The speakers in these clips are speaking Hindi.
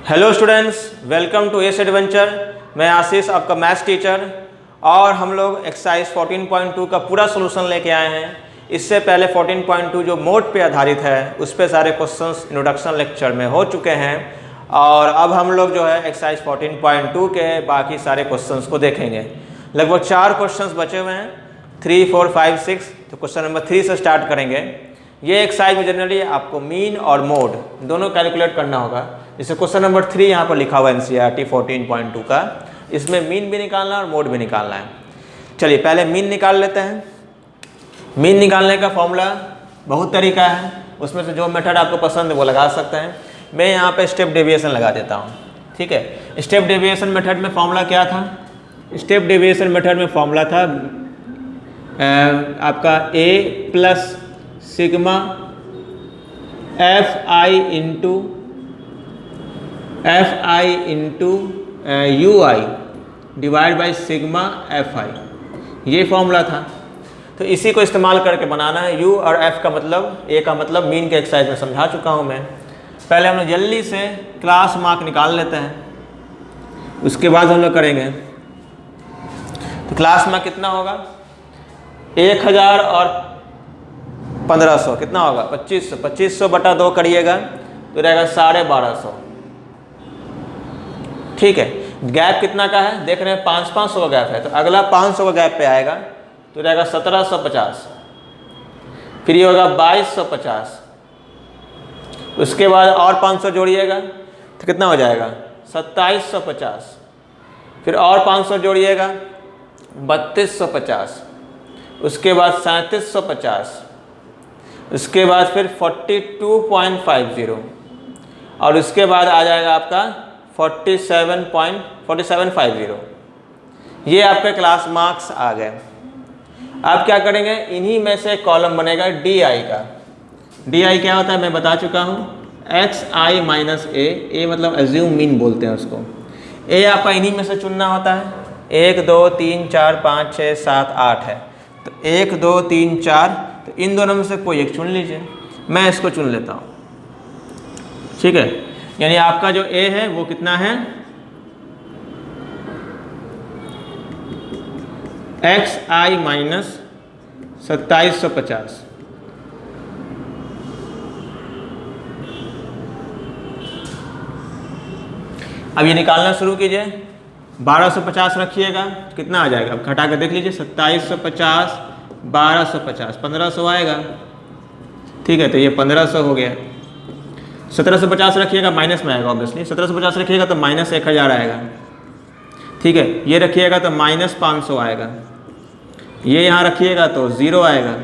Hello students, welcome to S adventure. मैं आशीष, आपका मैथ्स टीचर, और हम लोग एक्सरसाइज 14.2 का पूरा सॉल्यूशन लेके आए हैं। इससे पहले 14.2 जो मोड पे आधारित है उस पे सारे क्वेश्चंस इंट्रोडक्शन लेक्चर में हो चुके हैं, और अब हम लोग जो है एक्सरसाइज 14.2 के बाकी सारे क्वेश्चंस को देखेंगे। लगभग 4 क्वेश्चंस बचे हुए हैं, 3, 4, 5, 6। तो क्वेश्चन नंबर 3 से स्टार्ट करेंगे। ये एक्सरसाइज में जनरली आपको मीन और मोड दोनों कैलकुलेट करना होगा। जैसे क्वेश्चन नंबर 3 यहाँ पर लिखा हुआ है NCERT 14.2 का, इसमें मीन भी निकालना है और मोड भी निकालना है। चलिए पहले मीन निकाल लेते हैं। मीन निकालने का फॉर्मूला बहुत तरीका है, उसमें से जो मेथड आपको पसंद है वो लगा सकते हैं। मैं यहाँ पे स्टेप डेविएशन लगा देता हूँ, ठीक है। स्टेप डेविएशन मेथड में फॉर्मूला क्या था? स्टेप डेविएशन मेथड में फॉर्मूला था आपका A plus sigma Fi into UI divide by sigma Fi, ये फॉर्मूला था। तो इसी को इस्तेमाल करके बनाना है। U और F का मतलब, A का मतलब मीन के एक्सरसाइज में समझा चुका हूँ मैं। पहले हम लोग जल्दी से क्लास मार्क निकाल लेते हैं, उसके बाद हम लोग करेंगे। तो क्लास मार्क कितना होगा? 1000 और 1500 कितना होगा? 2500। 2500 बटा 2 करिएगा तो रहेगा 1250, ठीक है। गैप कितना का है देख रहे हैं? 500 का गैप है, तो अगला 500 का गैप पे आएगा तो रहेगा 1750, फिर ये होगा 2250, उसके बाद और 500 जोड़िएगा तो कितना हो जाएगा? 2750, फिर और 500 जोड़िएगा 3250, उसके बाद 3750, उसके बाद फिर 42.50, और उसके बाद आ जाएगा आपका 47.50। ये आपके क्लास मार्क्स आ गए। अब क्या करेंगे? इन्हीं में से कॉलम बनेगा DI का। DI क्या होता है मैं बता चुका हूँ, XI माइनस A मतलब एज्यूम मीन बोलते हैं उसको। A आपका इन्हीं में से चुनना होता है। 1, 2, 3, 4, 5, 6, 7, 8 है, तो 1, 2, 3, 4, तो इन दोनों में से कोई एक चुन लीजिए। मैं इसको चुन लेता हूँ, ठीक है। यानी आपका जो A है वो कितना है? XI minus 2750। अब ये निकालना शुरू कीजिए। 1250 रखिएगा, कितना आ जाएगा? अब घटा के देख लीजिए। 2750, 1250, 1500 आएगा, ठीक है। तो ये 1500 हो गया। 1750 रखिएगा, माइनस में आएगा ऑब्वियसली। 1750 रखिएगा तो माइनस 1000 आएगा, ठीक है। ये रखिएगा तो माइनस 500 आएगा। ये यहाँ रखिएगा तो 0 आएगा।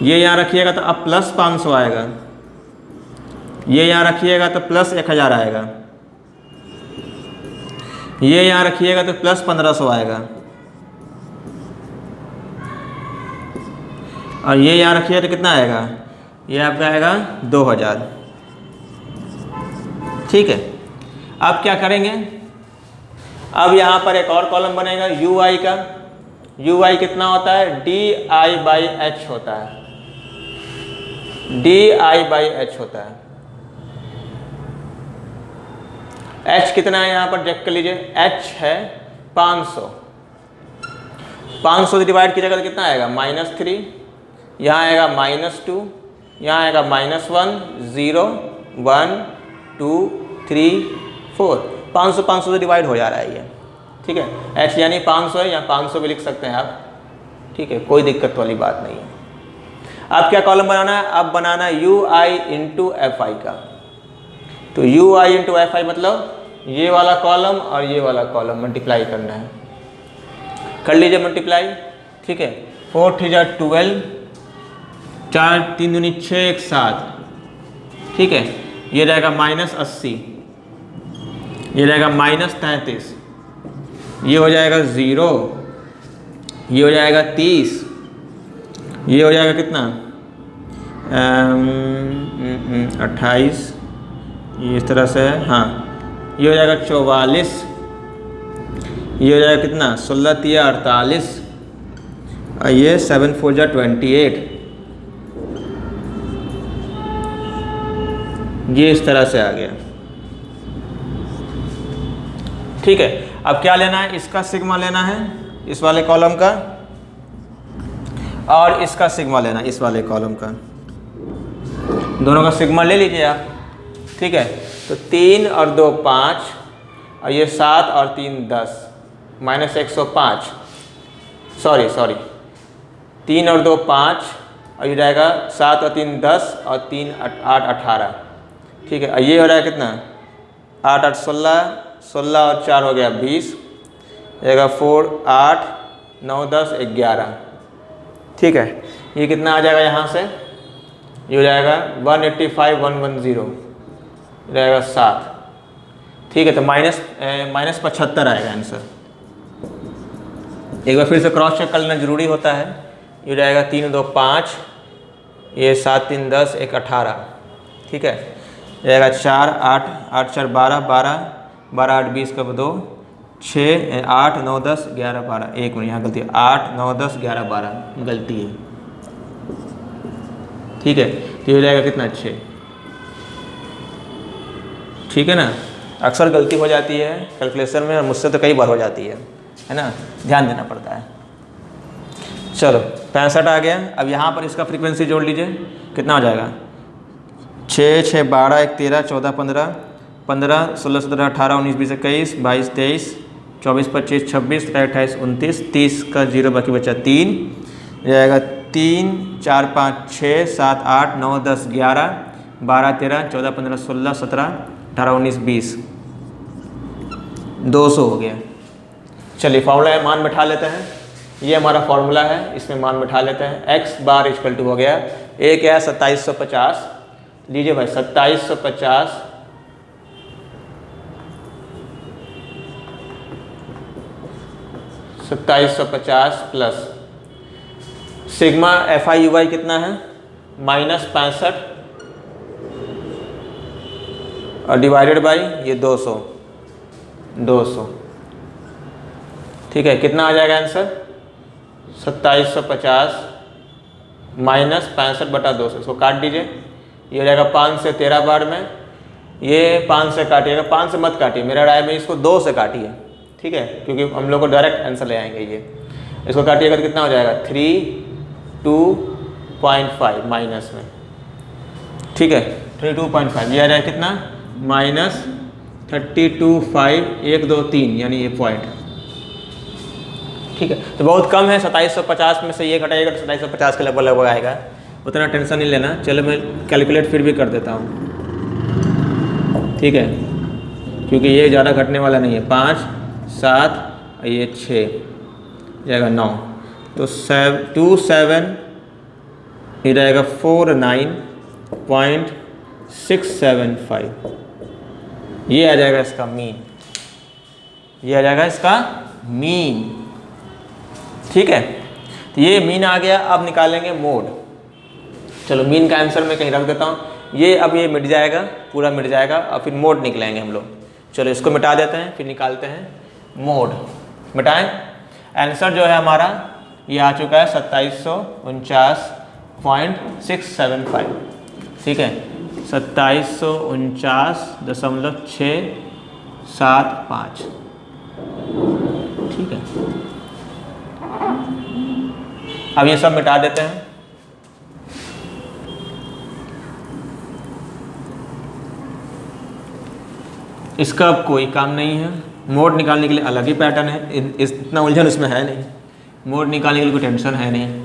ये यहाँ रखिएगा तो अब प्लस 500 आएगा। ये यहाँ रखिएगा तो प्लस 1000 आएगा। ये यहाँ रखिएगा तो प्लस 1500 आएगा, और ये यहाँ रखिएगा तो कितना आएगा? ये आपका आएगा 2000, ठीक है। अब क्या करेंगे? अब यहाँ पर एक और कॉलम बनेगा UI का। UI कितना होता है? DI बाई H होता है। DI बाई H होता है। H कितना है यहाँ पर चेक कर लीजिए। H है 500। 500 से डिवाइड कीजिएगा तो कितना आएगा? -3, यहाँ आएगा -2, यहाँ आएगा -1, 0, 1, 2, 3, 4। 500 से डिवाइड हो जा रहा है ये, ठीक है। H यानी 500 है, यहाँ 500 भी लिख सकते हैं आप, ठीक है, कोई दिक्कत वाली बात नहीं है। अब क्या कॉलम बनाना है? अब बनाना है UI इंटू Fi का। तो UI इंटू Fi मतलब ये वाला कॉलम और ये वाला कॉलम मल्टीप्लाई करना है। कर लीजिए मल्टीप्लाई, ठीक है। 4 × 12, 4 3 दूनी 6, 1 7, ठीक है। ये रहेगा -80, ये रहेगा -33, ये हो जाएगा 0, ये हो जाएगा 30, ये हो जाएगा कितना? 28, ये इस तरह से है, हाँ। ये हो जाएगा 44, ये हो जाएगा कितना? 16 × 3 = 48, और ये 7 × 4 = 28। ये इस तरह से आ गया। ठीक है, अब क्या लेना है, इसका सिग्मा लेना है इस वाले कॉलम का, और इसका सिग्मा लेना है इस वाले कॉलम का। दोनों का सिग्मा ले लीजिए आप। ठीक है, तो 3 और 2 5, और ये 7 और 3 10, माइनस 105, सॉरी 3 और 2 5, और ये जाएगा 7 और 3 10, और 3 8 18। ठीक है, और ये हो रहा है कितना, 8 8 16, 16 और 4 हो गया 20, जाएगा 4 8 9 10 11। ठीक है, ये कितना आ जाएगा यहाँ से, ये हो जाएगा 185 110, रहेगा 7। ठीक है, तो माइनस 75 आएगा आंसर। एक बार फिर से क्रॉस चेक कर लेना जरूरी होता है। ये रहेगा 3 2 5, ये 7 3 10 1 18। ठीक है, रहेगा 4 8 8 4 12 12 12 8 20 का 2 6 8 9 10 11 12। एक मिनट, यहाँ गलती है, 8 9 10 11 12 गलती है। ठीक है, तो ये हो जाएगा कितना, 6। ठीक है ना, अक्सर गलती हो जाती है कैलकुलेशन में, और मुझसे तो कई बार हो जाती है ना, ध्यान देना पड़ता है। चलो 65 आ गया। अब यहाँ पर इसका फ्रीक्वेंसी जोड़ लीजिए, कितना हो जाएगा, 6 6 12 1 13 14 15 15 16 17 18 19 20 21 22 23 24 25 26 27 28 29 30 का 0 बाकी बचा 3, जाएगा 3 4 5 6 7 8 9 10 11 12 13 14 15 16 17 18 19 20, 200 हो गया। चलिए फार्मूला मान बैठा लेते हैं, ये हमारा फार्मूला है, इसमें मान बैठा लेते हैं। x बार इक्वल टू हो गया, एक है 2750, लीजिए भाई 2750 2750 प्लस सिग्मा FI/UI कितना है, -65, और डिवाइडेड बाई ये 200। ठीक है, कितना आ जाएगा आंसर, 2750 माइनस 65 बटा 200। इसको काट दीजिए, ये हो जाएगा 5 से 13 बार में, ये 5 से काटिएगा, 5 से मत काटिए, मेरा राय में इसको 2 से काटिए। ठीक है, क्योंकि हम लोग को डायरेक्ट आंसर ले आएंगे। ये इसको काटिएगा तो कितना हो जाएगा, 32.5 माइनस में। ठीक है, 32.5, ये आ जाएगा कितना, -32.5 1 2 3, यानी ये पॉइंट। ठीक है, तो बहुत कम है, 2750 में से ये घटाइएगा तो 2750 के लगभग आएगा, उतना टेंशन नहीं लेना। चलो मैं कैलकुलेट फिर भी कर देता हूँ। ठीक है, क्योंकि ये ज़्यादा घटने वाला नहीं है, 5 7 ये 6 जाएगा 9, तो 27 ये रहेगा 49.675, ये आ जाएगा इसका मीन, ये आ जाएगा इसका मीन। ठीक है, तो ये मीन आ गया। अब निकालेंगे मोड। चलो मीन का आंसर मैं कहीं रख देता हूँ, ये अब ये मिट जाएगा, पूरा मिट जाएगा, और फिर मोड निकलेंगे हम लोग। चलो इसको मिटा देते हैं, फिर निकालते हैं मोड। मिटाएं, आंसर जो है हमारा ये आ चुका है 2749.675। ठीक है, 2749.675। ठीक है, अब ये सब मिटा देते हैं। इसका अब कोई काम नहीं है, मोड निकालने के लिए अलग ही पैटर्न है, इतना उलझन इसमें है नहीं, मोड निकालने के लिए कोई टेंशन है नहीं।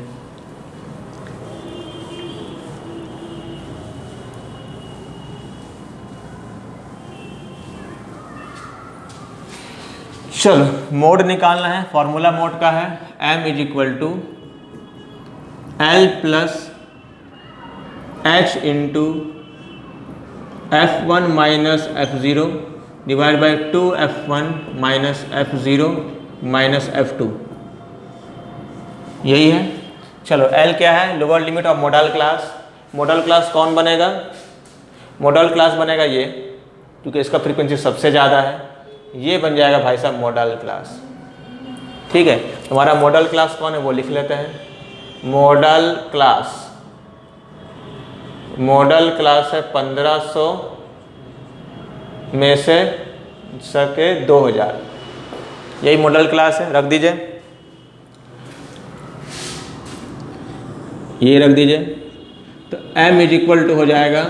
चलो मोड निकालना है, फॉर्मूला मोड का है m = L + h × f1 - f0 divide by 2f1 - f0 - f2, यही है। चलो L क्या है, lower limit of model class. Model class कौन बनेगा, मॉडल क्लास बनेगा ये, क्योंकि इसका फ्रीक्वेंसी सबसे ज़्यादा है, ये बन जाएगा भाई साहब मॉडल क्लास। ठीक है, हमारा मॉडल क्लास कौन है वो लिख लेते हैं। मॉडल क्लास है 1500 में से सके 2000, यही मॉडल क्लास है, रख दीजिए, ये रख दीजिए। तो m इज इक्वल टू हो जाएगा,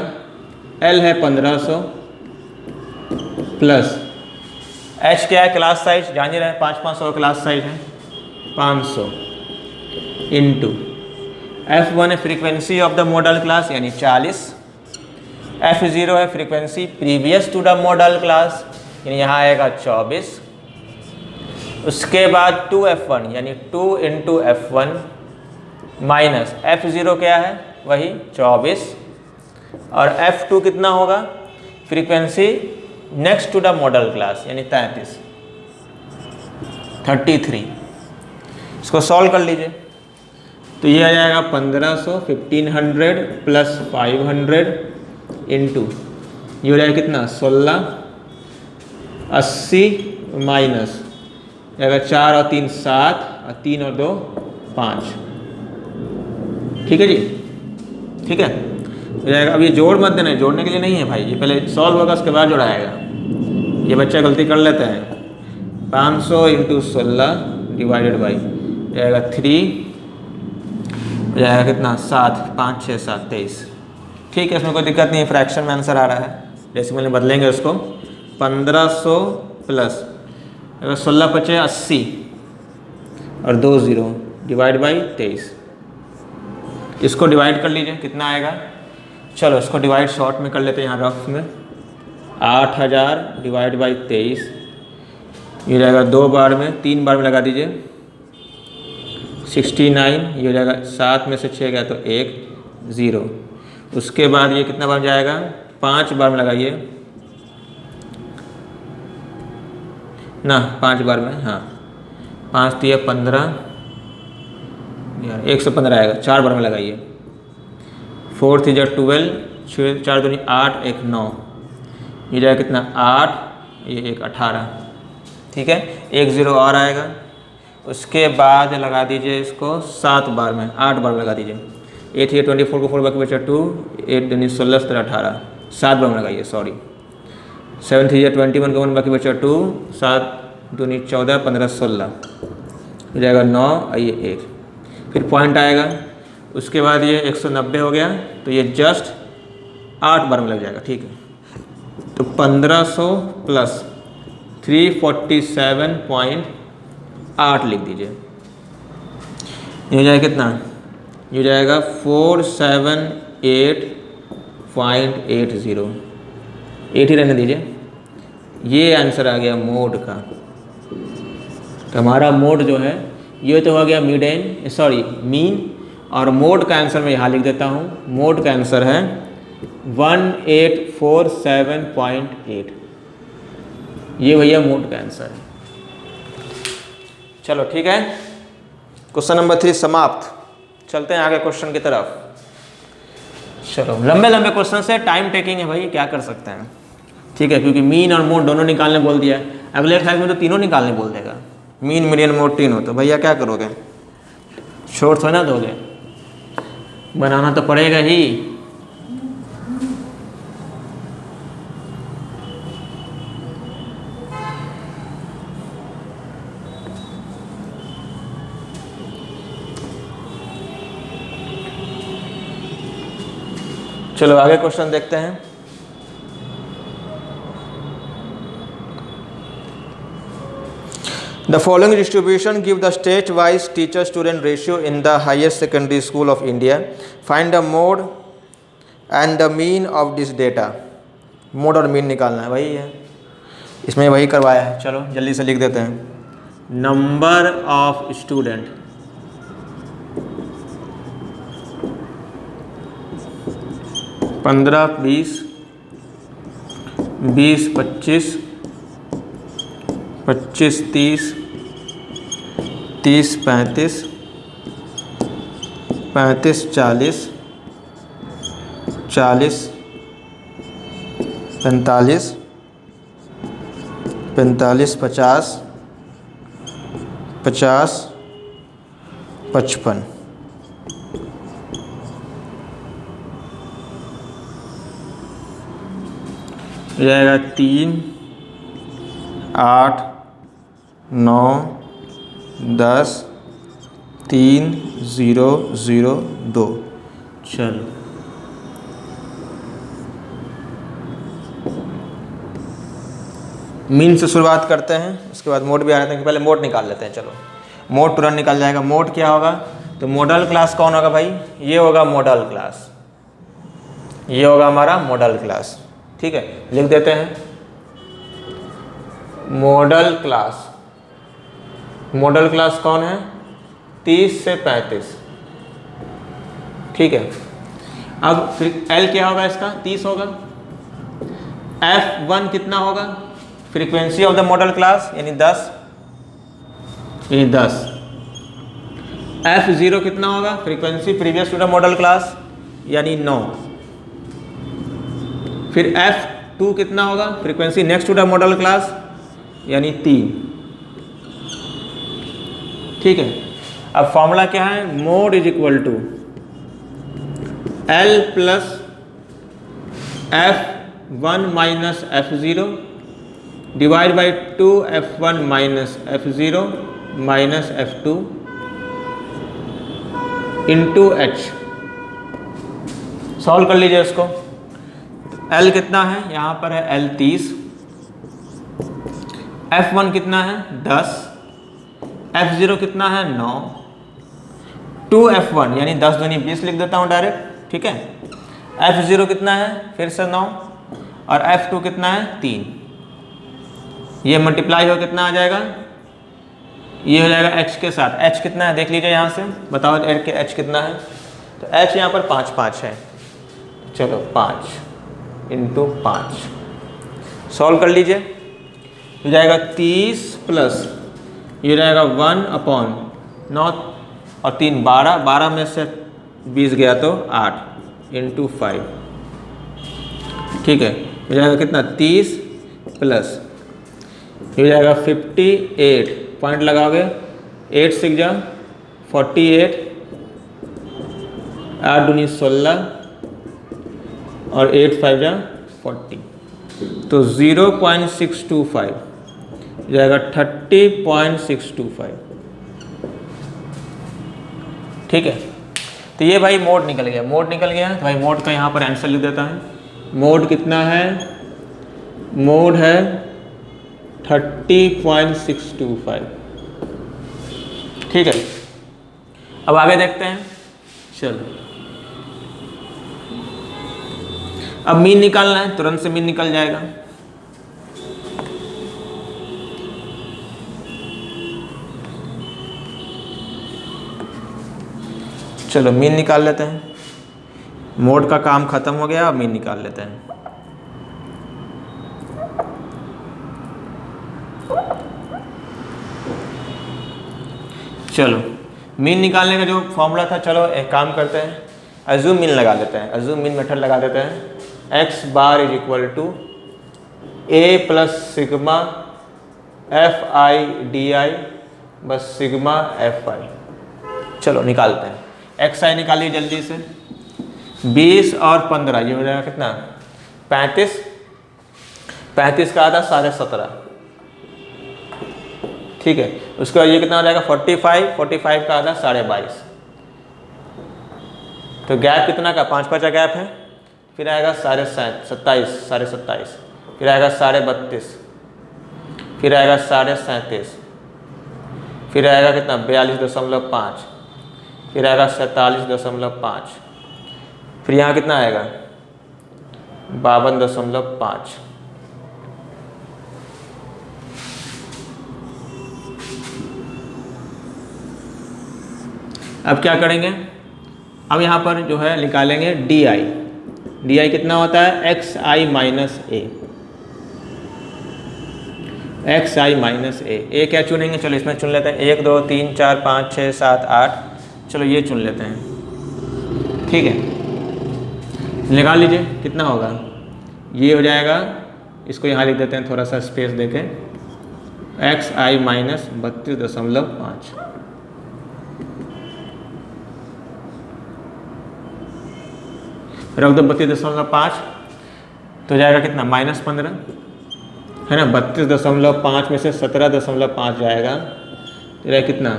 L है 1500 प्लस H क्या है क्लास साइज, जान ही रहे 500 क्लास साइज है, 500 इंटू F1 है frequency of the modal class यानी 40, F0 है frequency previous to the modal class यानी यहाँ आएगा 24, उसके बाद 2F1 यानी 2 इंटू F1 माइनस F0 क्या है वही 24, और F2 कितना होगा frequency next to the modal class यानी 33। इसको सॉल्व कर लीजिए तो ये आ जाएगा 1500 1500 प्लस 500 इंटू ये हो जाएगा कितना 16, 80 माइनस अगर 4 और 3 7 और 3 और 2 5। ठीक है जी, ठीक है हो जाएगा। अब ये जोड़ मत देना, जोड़ने के लिए नहीं है भाई, ये पहले सॉल्व होगा उसके बाद जोड़ाएगा, ये बच्चा गलती कर लेते हैं। 500 इंटू 16 डिवाइडेड बाई जाएगा 3, हो जाएगा कितना 7, 5 6 7 23। ठीक है, इसमें कोई दिक्कत नहीं है, फ्रैक्शन में आंसर आ रहा है, डेसिमल में बदलेंगे उसको। 1500 प्लस अगर 16 बचे 80 और 2 0 डिवाइड बाई 23, इसको डिवाइड कर लीजिए कितना आएगा। चलो इसको डिवाइड शॉर्ट में कर लेते हैं यहाँ रफ में, 8000 डिवाइड बाई 23 ये हो जाएगा 2 बार में, 3 बार में लगा दीजिए 69, ये हो जाएगा 7 में से 6 गया तो 1 0, उसके बाद ये कितना बार जाएगा 5 बार में लगाइए ना, 5 बार में, हाँ 5 3 15 यार 115 आएगा, 4 बार में लगाइए। 4 3 12, 4 2 8 1 9, ये जाएगा कितना 8, ये 1 18। ठीक है, 1 0 और आएगा, उसके बाद लगा दीजिए इसको 7 बार में, 8 बार में लगा दीजिए। 8 ये 24 को 4 बाकी बचा 2, 8 2 16 17 18, 7 बार में लगाइए सॉरी। 7 3 21 का 1 बाकी बचा 2, 7 2 14 15 16 हो जाएगा 9, ये 1, फिर पॉइंट आएगा, उसके बाद ये 190 हो गया तो ये जस्ट 8 बार में लग जाएगा। ठीक है, तो 1500 प्लस 347.8 लिख दीजिए, ये हो जाएगा कितना, ये हो जाएगा 478.80, 8 ही रहने दीजिए। ये आंसर आ गया मोड का, तो हमारा मोड जो है ये तो हो गया मीडियन सॉरी मीन, और मोड का आंसर मैं यहाँ लिख देता हूँ, मोड का आंसर है 1847.8, ये भैया मोड का आंसर है। चलो ठीक है, क्वेश्चन नंबर 3 समाप्त। चलते हैं आगे क्वेश्चन की तरफ। चलो लंबे लंबे क्वेश्चन से टाइम टेकिंग है भाई, क्या कर सकते हैं। ठीक है, क्योंकि मीन और मोड दोनों निकालने बोल दिया है, अगले एक्सरसाइज में तो तीनों निकालने बोल देगा, मीन मीडियन मोड तीनों, तो भैया क्या करोगे, छोड़ थोड़ा ना दोगे, बनाना तो पड़ेगा ही। चलो आगे क्वेश्चन देखते हैं। The following distribution give the state-wise teacher-student ratio in the highest secondary school of India. Find the mode and the mean of this data. Mode और मीन निकालना है, वही है, इसमें वही करवाया है। चलो जल्दी से लिख देते हैं। नंबर ऑफ स्टूडेंट, पंद्रह 20 20 25 25 30 30 35 35 40 40 45 45 50 50 55। हो जाएगा 3 8 9 10 3 0 0 2। चलो मीन से शुरुआत करते हैं, उसके बाद मोड भी आ जाते हैं। पहले मोड निकाल लेते हैं। चलो मोड तुरंत निकल जाएगा। मोड क्या होगा? तो मॉडल क्लास कौन होगा भाई? ये होगा मॉडल क्लास, ये होगा हमारा मॉडल क्लास। ठीक है, लिख देते हैं मॉडल क्लास। मॉडल क्लास कौन है? 30 से 35। ठीक है, अब फिर L क्या होगा इसका? 30 होगा। F1 कितना होगा? Frequency of the modal class यानी 10, ये 10। F0 कितना होगा? Frequency previous to the modal class यानी 9। फिर F2 कितना होगा? Frequency next to the modal class यानी 3। ठीक है, अब फॉर्मूला क्या है? Mode is equal to L plus F1 minus F0 divide by 2 F1 minus F0 minus F2 into H। Solve कर लीजिए इसको। L कितना है? यहाँ पर है L 30, F1 कितना है? 10, F0 कितना है? 9, 2 F1 यानी 10 दूनी 20 लिख देता हूँ डायरेक्ट। ठीक है, F0 कितना है? फिर से 9, और F2 कितना है? 3। ये मल्टीप्लाई हो कितना आ जाएगा? ये हो जाएगा H के साथ। H कितना है देख लीजिए यहाँ से, बताओ H कितना है? तो H यहाँ पर 5 5 है। चलो 5 इंटू 5 सॉल्व कर लीजिए। हो जाएगा 30 प्लस ये रहेगा 1 अपॉन 9 और 3 12, 12 में से 20 गया तो 8 इंटू 5। ठीक है, हो जाएगा कितना? 30 प्लस हो जाएगा 58, पॉइंट लगाओगे 8 6 जा 48, 8 दूनी 16 और 8 5 जा 40, तो 0.625 जाएगा 30.625। ठीक है, तो ये भाई मोड निकल गया। मोड निकल गया तो भाई मोड का यहाँ पर आंसर लिख देता है। मोड कितना है? मोड है 30.625। ठीक है, अब आगे देखते हैं। चलो अब मीन निकालना है, तुरंत से मीन निकल जाएगा। चलो मीन निकाल लेते हैं। मोड का काम खत्म हो गया, अब मीन निकाल लेते हैं। चलो मीन निकालने का जो फॉर्मूला था, चलो एक काम करते हैं, अज्यूम मीन लगा लेते हैं। अज्यूम मीन मेथड लगा देते हैं। x bar is equal to a plus sigma f i d i बस सिग्मा एफ आई। चलो निकालते हैं। एक्स आई निकालिए जल्दी से। 20 और 15 ये हो जाएगा कितना? 35। 35 का आधा 17.5। ठीक है, उसके बाद ये कितना हो जाएगा? 45। 45 का आधा 22.5। तो गैप कितना का? 5 5 का गैप है। फिर आएगा 27.5, 27.5। फिर आएगा 32.5। फिर आएगा 37.5। फिर आएगा कितना? 42.5। फिर आएगा 47.5। फिर यहाँ कितना आएगा? 52.5। अब क्या करेंगे? अब यहाँ पर जो है निकालेंगे डी आई। डी आई कितना होता है? एक्स आई माइनस ए। एक्स आई माइनस ए। ए क्या चुनेंगे? चलो इसमें चुन लेते हैं। 1 2 3 4 5 6 7 8। चलो ये चुन लेते हैं। ठीक है, निकाल लीजिए कितना होगा। ये हो जाएगा, इसको यहाँ लिख देते हैं थोड़ा सा स्पेस देके, एक्स आई माइनस 32.5। रख दो 32.5, तो जाएगा कितना? -15। है ना, 32.5 में से 17.5 जाएगा तो यह कितना,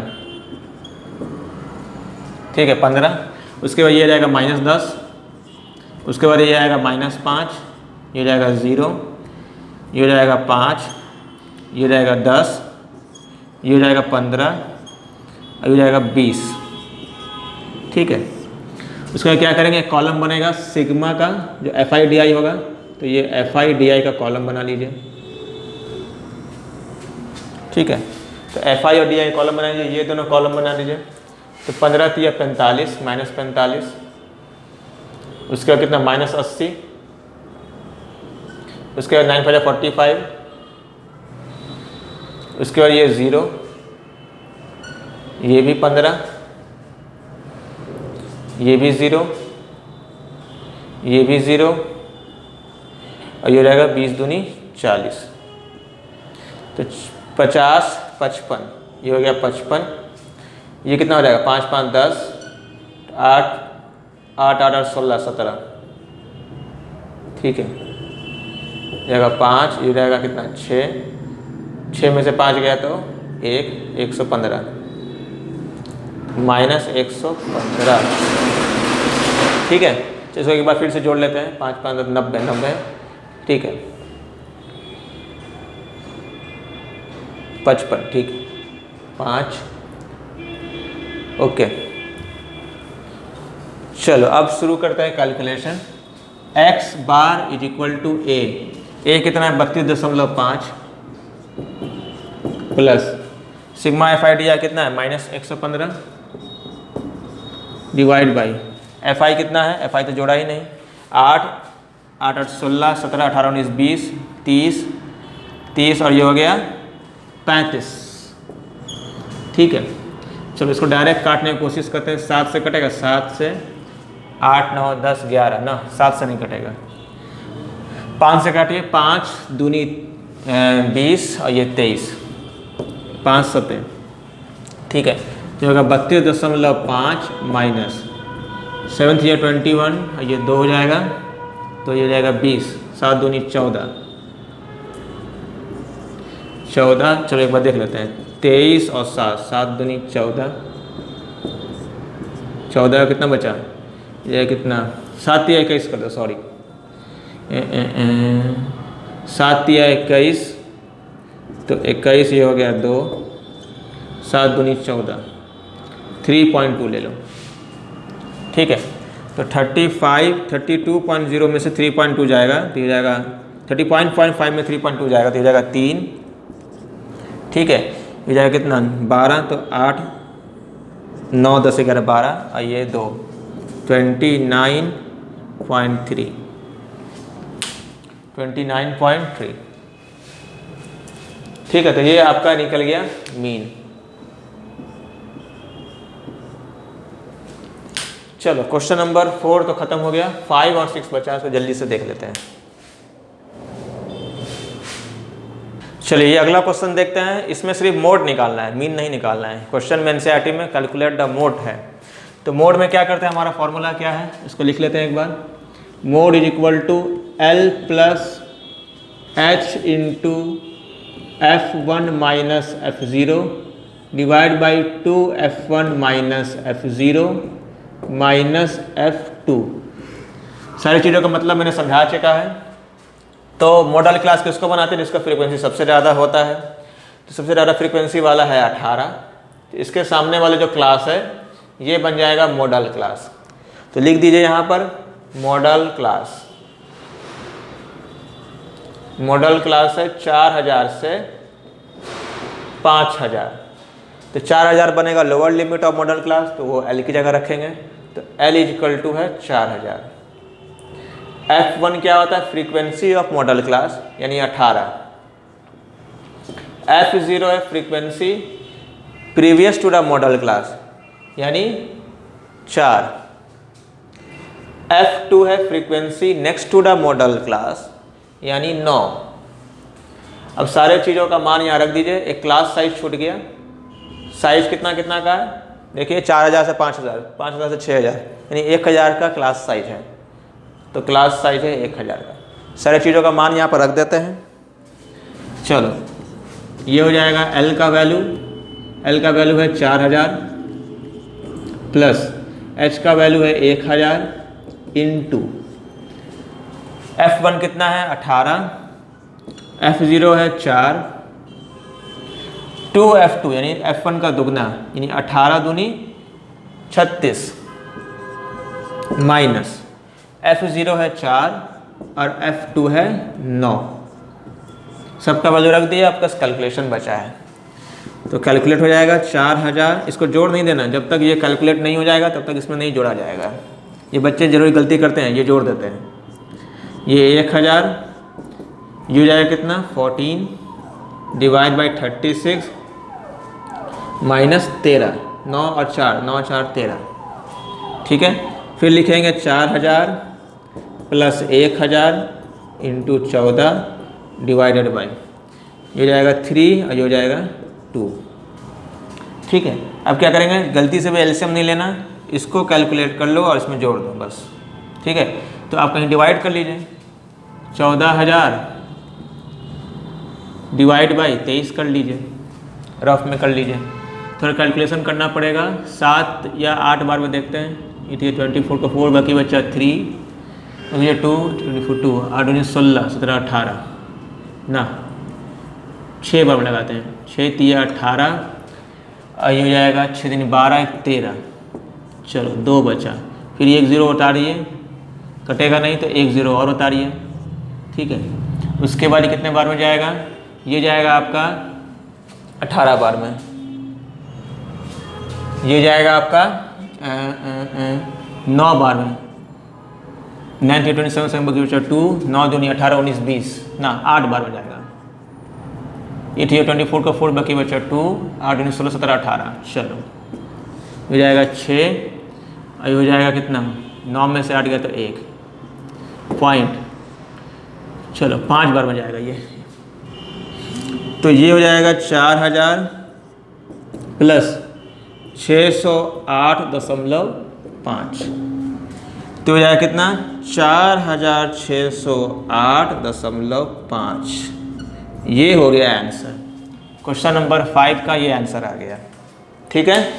ठीक है 15। उसके बाद ये जाएगा -10, उसके बाद ये आएगा -5, ये जाएगा 0, ये जाएगा 5, ये जाएगा 10, ये जाएगा 15 और ये जाएगा 20। ठीक है, उसके बाद क्या करेंगे, कॉलम बनेगा सिग्मा का जो FI/DI होगा, तो ये FI/DI का कॉलम बना लीजिए। ठीक है, तो FI और DI कॉलम बना लीजिए, ये दोनों कॉलम बना लीजिए। तो 15 × 45 -45, उसके बाद कितना -80, उसके बाद 9 × 5 = 45, उसके बाद ये 0, ये भी 15, ये भी 0, ये भी 0 और ये रहेगा 20 दूनी 40। तो 50 55, ये हो गया 55। ये कितना हो जाएगा, 5 5 10, 8 8 8 8 16 17। ठीक है, जाएगा 5, ये रहेगा कितना 6 में से 5 गया तो 115 -115। ठीक है, तो इसको एक बार फिर से जोड़ लेते हैं, 5 5 90। ठीक है, 55। ठीक है, 5। ओके, चलो अब शुरू करते हैं कैलकुलेशन। x बार = a कितना है, 32.5 प्लस सिग्मा FI/DI कितना है, -115 डिवाइड बाई FI कितना है, FI तो जोड़ा ही नहीं, 8 8 8 16 17 18 19 20 30 और ये हो गया 35। ठीक है, चलो इसको डायरेक्ट काटने की कोशिश करते हैं। 7 से कटेगा, 7 से 8 9 10 11 ना, 7 से नहीं कटेगा। 5 से काटिए, 5 दूनी 20 और ये 23, 5 7। ठीक है, जो होगा 32.5 माइनस 7 × 21 और ये 2 हो जाएगा, तो ये जाएगा 20, 7 दूनी 14। चलो एक बार देख लेते हैं, 23 और 7 दूनी 14, 14 कितना बचा, ये कितना 7 × 21 कर दो, सॉरी 7 × 21, तो 21 ये हो गया 2, 7 दूनी 14, 3.2 ले लो। ठीक है, तो 32.0 में से 3.2 जाएगा तो ये जाएगा 30.5 में 3.2 जाएगा तो ये जाएगा 3। ठीक है, ये जाएगा कितना 12, तो 8 9 10 11 12 और ये 2, 29.3। ठीक है, तो ये आपका निकल गया मीन। चलो क्वेश्चन नंबर 4 तो खत्म हो गया, 5 और 6 बचा, इसको जल्दी से देख लेते हैं। चलिए ये अगला क्वेश्चन देखते हैं। इसमें सिर्फ मोड निकालना है, मीन नहीं निकालना है। क्वेश्चन में एनसीईआरटी में कैलकुलेट द मोड है, तो मोड में क्या करते हैं, हमारा फॉर्मूला क्या है, इसको लिख लेते हैं एक बार। Mode = L + H × F1 - F0 divide by 2F1 - F0 minus F2। सारी चीज़ों का मतलब मैंने समझा चुका है। तो मॉडल क्लास किसको बनाते हैं, जिसका फ्रीक्वेंसी सबसे ज़्यादा होता है। तो सबसे ज़्यादा फ्रीक्वेंसी वाला है 18, तो इसके सामने वाले जो क्लास है ये बन जाएगा मॉडल क्लास। तो लिख दीजिए यहाँ पर मॉडल क्लास। मॉडल क्लास है 4000 से 5000, तो 4000 बनेगा lower limit of model class, तो वो L की जगह रखेंगे, तो L = है 4000। F1 क्या होता है, फ्रीक्वेंसी ऑफ मॉडल क्लास यानी 18। F0 है frequency previous to the modal class यानी 4। F2 है frequency next to the modal class यानी 9। अब सारे चीज़ों का मान यहाँ रख दीजिए। एक क्लास साइज छूट गया, साइज कितना कितना का है देखिए, 4000 से 5000, 5000 से 6000 यानी 1000 का क्लास साइज है। तो क्लास साइज है 1000 का। सारे चीज़ों का मान यहाँ पर रख देते हैं। चलो ये हो जाएगा L का वैल्यू, L का वैल्यू है 4000 प्लस H का वैल्यू है 1000 इंटू F1 कितना है 18, F0 है 4, 2F2 यानी F1 का दुगना यानी 18 दूनी 36 माइनस F0 है 4 और F2 है 9। सबका वैल्यू रख दिया, आपका कैलकुलेशन बचा है तो कैलकुलेट हो जाएगा 4000। इसको जोड़ नहीं देना, जब तक ये कैलकुलेट नहीं हो जाएगा तब तक इसमें नहीं जोड़ा जाएगा। ये बच्चे जरूरी गलती करते हैं, ये जोड़ देते हैं। ये 1000 ये हो जाएगा कितना 14 डिवाइड बाई 36 माइनस 13, 9 और 4 9 4 13। ठीक है, फिर लिखेंगे 4000 प्लस 1000 इंटू 14 डिवाइडेड बाई, ये हो जाएगा 3 और ये हो जाएगा 2। ठीक है, अब क्या करेंगे, गलती से भी एलसीएम नहीं लेना, इसको कैलकुलेट कर लो और इसमें जोड़ दो बस। ठीक है, तो आप कहीं डिवाइड कर लीजिए, 14000 डिवाइड बाई 23 कर लीजिए, रफ में कर लीजिए। थोड़ा कैलकुलेशन करना पड़ेगा, 7 या 8 बार में देखते हैं। ये 24 को 4 बाकी बचा 3, ये 2 24 2 8 19 16 17 18 ना 6 बार में लगाते हैं, 6 3 18 और ये हो जाएगा 6 दिन 12 13। चलो 2 बचा, फिर 1 0 उतारिए, कटेगा नहीं तो 1 0 और उतारिए। ठीक है, उसके बाद कितने बार में जाएगा, ये जाएगा आपका 18 बार में, ये जाएगा आपका 9 बार में, 9 3 27 7 2 9 2 18 19 20 ना 8 बार में जाएगा। ये 24 का 4 बाकी बचा 2 8 19 16 17 18। चलो हो जाएगा 6 और ये हो जाएगा कितना 9 में से 8 गया तो 1 पॉइंट। चलो 5 बार में जाएगा ये, तो ये हो जाएगा 4000 प्लस 608.5, तो हो जाएगा कितना 4608.5। ये हो गया आंसर, क्वेश्चन नंबर 5 का ये आंसर आ गया। ठीक है,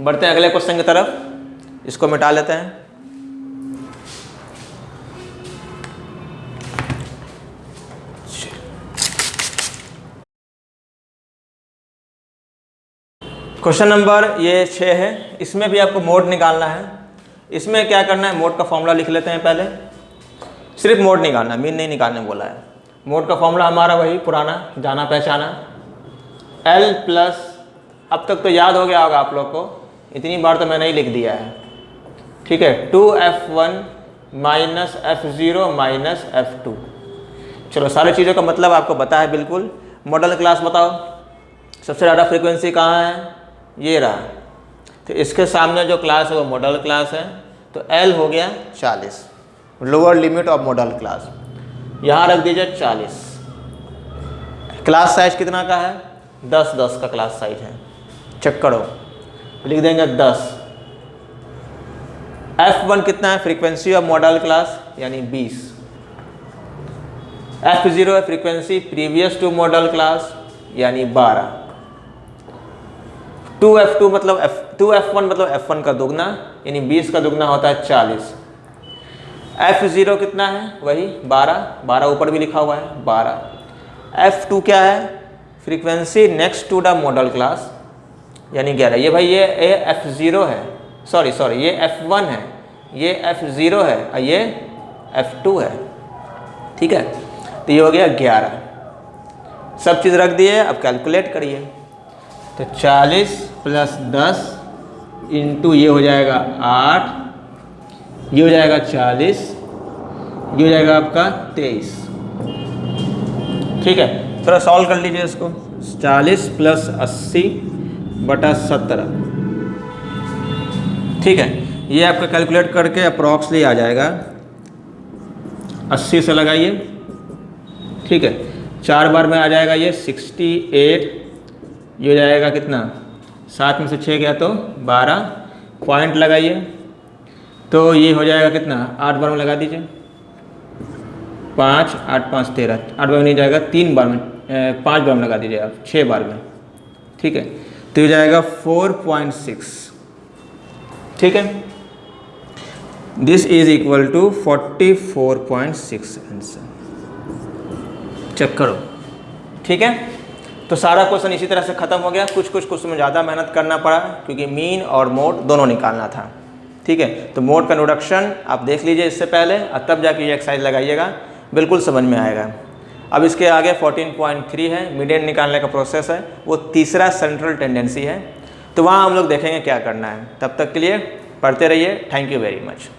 बढ़ते हैं अगले क्वेश्चन की तरफ, इसको मिटा लेते हैं। क्वेश्चन नंबर ये 6 है, इसमें भी आपको मोड निकालना है। इसमें क्या करना है, मोड का फॉर्मूला लिख लेते हैं पहले, सिर्फ मोड निकालना, मीन नहीं निकालने बोला है। मोड का फॉर्मूला हमारा वही पुराना जाना पहचाना, L प्लस, अब तक तो याद हो गया होगा आप लोग को, इतनी बार तो मैंने ही लिख दिया है। ठीक है, 2F1 minus F0 minus F2। चलो सारी चीज़ों का मतलब आपको पता है बिल्कुल। मॉडल क्लास बताओ, सबसे ज़्यादा फ्रीक्वेंसी कहाँ है, ये रहा, तो इसके सामने जो क्लास है वो मॉडल क्लास है, तो L हो गया 40, lower limit of model class. यहाँ रख दीजिए 40। क्लास साइज कितना का है, 10 10 का क्लास साइज है, चेक करो, लिख देंगे 10। F1 कितना है, फ्रीक्वेंसी ऑफ मॉडल क्लास यानी 20। F0 है frequency previous to modal class यानी 12। 2F2 मतलब 2F1 मतलब F1 का दुगना यानी 20 का दुगना होता है 40। F0 कितना है, वही 12, 12 ऊपर भी लिखा हुआ है 12। F2 क्या है, frequency next to the modal class यानी 11। ये भाई ये F0 है, सॉरी ये F1 है, ये F0 है और ये F2 है। ठीक है, तो ये हो गया 11। सब चीज़ रख दिए, अब कैलकुलेट करिए, तो 40 प्लस 10 इंटू ये हो जाएगा 8, ये हो जाएगा 40, ये हो जाएगा आपका 23। ठीक है, थोड़ा सॉल्व कर लीजिए इसको, 40 प्लस 80 बटा 17। ठीक है, ये आपका कैलकुलेट करके अप्रॉक्सली आ जाएगा, 80 से लगाइए। ठीक है, 4 बार में आ जाएगा ये 68, ये हो जाएगा कितना, 7 में से 6 गया तो 12, पॉइंट लगाइए, तो ये हो जाएगा कितना, 8 बार में लगा दीजिए, 5 8 5 13, 8 बार में नहीं जाएगा, 3 बार में 5 बार में लगा दीजिए आप, 6 बार में, ठीक है। तो ये जाएगा 4.6, ठीक है। This is equal to 44.6 answer. Check करो, ठीक है। तो सारा क्वेश्चन इसी तरह से ख़त्म हो गया। कुछ क्वेश्चन में ज़्यादा मेहनत करना पड़ा क्योंकि मीन और मोड दोनों निकालना था, ठीक है। तो मोड का इंट्रोडक्शन आप देख लीजिए इससे पहले, और तब जाके ये एक्सरसाइज लगाइएगा, बिल्कुल समझ में आएगा। अब इसके आगे 14.3 है, मीडियन निकालने का प्रोसेस है, वो तीसरा सेंट्रल टेंडेंसी है। तो वहाँ हम लोग देखेंगे क्या करना है। तब तक के लिए पढ़ते रहिए। Thank you very much.